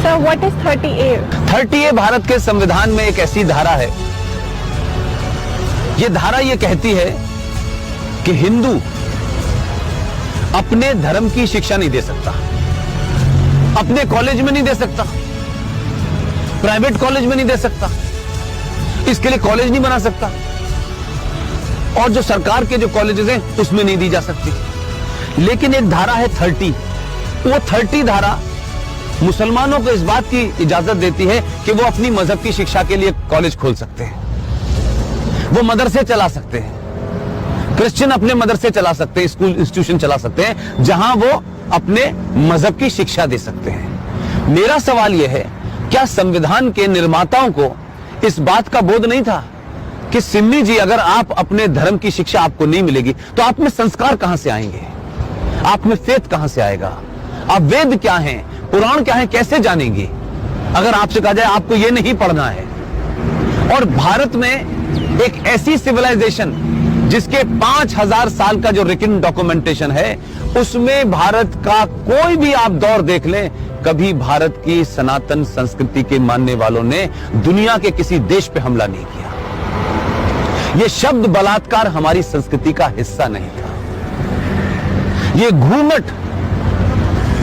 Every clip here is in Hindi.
Sir, what is 30A? 30A Bharat के संविधान में एक ऐसी धारा है, ये धारा ये कहती है कि हिंदू अपने धर्म की शिक्षा नहीं दे सकता, अपने कॉलेज में नहीं दे सकता, प्राइवेट कॉलेज में नहीं दे सकता, इसके लिए कॉलेज नहीं बना सकता, और जो सरकार के जो कॉलेजेस हैं उसमें नहीं दी जा सकती। लेकिन एक धारा है 30, वो 30 धारा मुसलमानों को इस बात की इजाजत देती है कि वो अपनी मजहब की शिक्षा के लिए कॉलेज खोल सकते हैं, वो मदरसे चला सकते हैं, क्रिश्चियन अपने मदरसे चला सकते हैं, स्कूल इंस्टीट्यूशन चला सकते हैं जहां वो अपने मजहब की शिक्षा दे सकते हैं। मेरा सवाल यह है, क्या संविधान के निर्माताओं को इस बात का बोध नहीं था कि सिम्मी जी, अगर आप अपने धर्म की शिक्षा आपको नहीं मिलेगी तो आप में संस्कार कहां से आएंगे, आप में फेथ कहां से आएगा, आप वेद क्या हैं, पुराण क्या है, कैसे जानेंगे अगर आपसे कहा जाए आपको यह नहीं पढ़ना है। और भारत में एक ऐसी सिविलाइजेशन जिसके 5000 साल का जो रिटन डॉक्यूमेंटेशन है, उसमें भारत का कोई भी आप दौर देख लें, कभी भारत की सनातन संस्कृति के मानने वालों ने दुनिया के किसी देश पे हमला नहीं किया। यह शब्द बलात्कार हमारी संस्कृति का हिस्सा नहीं था। ये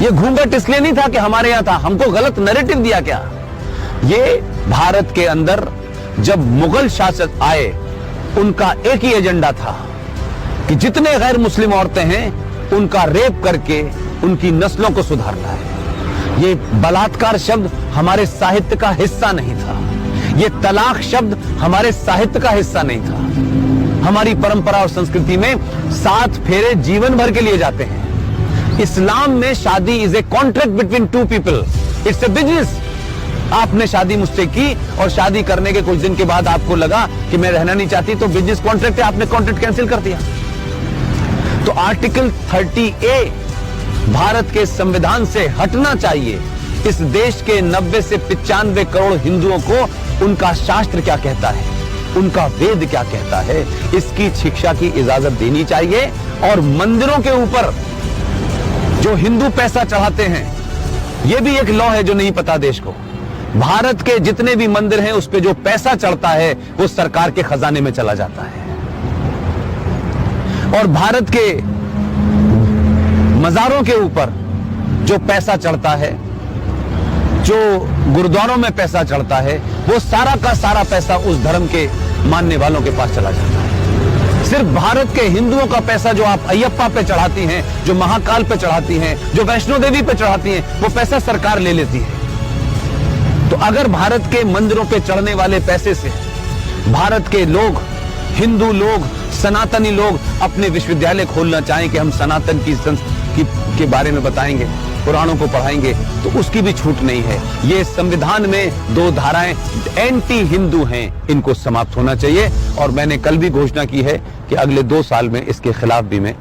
घूंघट इसलिए नहीं था कि हमारे यहां था, हमको गलत नैरेटिव दिया क्या। ये भारत के अंदर जब मुगल शासक आए, उनका एक ही एजेंडा था कि जितने गैर मुस्लिम औरतें हैं उनका रेप करके उनकी नस्लों को सुधारना है। ये बलात्कार शब्द हमारे साहित्य का हिस्सा नहीं था, ये तलाक शब्द हमारे साहित्य का हिस्सा नहीं था। हमारी परंपरा और संस्कृति में 7 फेरे जीवन भर के लिए जाते हैं। इस्लाम में शादी is a contract between 2 people, it's a business. आपने शादी मुझसे की और शादी करने के कुछ दिन के बाद आपको लगा कि मैं रहना नहीं चाहती, तो बिजनेस कॉन्ट्रैक्ट है, आपने कॉन्ट्रैक्ट कैंसिल कर दिया। तो आर्टिकल 30A भारत के संविधान से हटना चाहिए। इस देश के 90 से 95 करोड़ हिंदुओं को उनका शास्त्र क्या कहता है, उनका वेद क्या कहता है, इसकी शिक्षा की इजाजत देनी चाहिए। और मंदिरों के ऊपर जो हिंदू पैसा चढ़ाते हैं, यह भी एक लॉ है जो नहीं पता देश को। भारत के जितने भी मंदिर हैं उस पे जो पैसा चढ़ता है वो सरकार के खजाने में चला जाता है। और भारत के मजारों के ऊपर जो पैसा चढ़ता है, जो गुरुद्वारों में पैसा चढ़ता है, वो सारा का सारा पैसा उस धर्म के मानने वालों के पास चला जाता है। सिर्फ भारत के हिंदुओं का पैसा जो आप अयप्पा पे चढ़ाती हैं, जो महाकाल पे चढ़ाती हैं, जो वैष्णो देवी पे चढ़ाती हैं, वो पैसा सरकार ले लेती है। तो अगर भारत के मंदिरों पे चढ़ने वाले पैसे से भारत के लोग, हिंदू लोग, सनातनी लोग अपने विश्वविद्यालय खोलना चाहें कि हम सनातन की संस्कृति के बारे में बताएंगे, पुराणों को पढ़ाएंगे, तो उसकी भी छूट नहीं है। ये संविधान में 2 धाराएं एंटी हिंदू हैं, इनको समाप्त होना चाहिए। और मैंने कल भी घोषणा की है कि अगले 2 साल में इसके खिलाफ भी मैं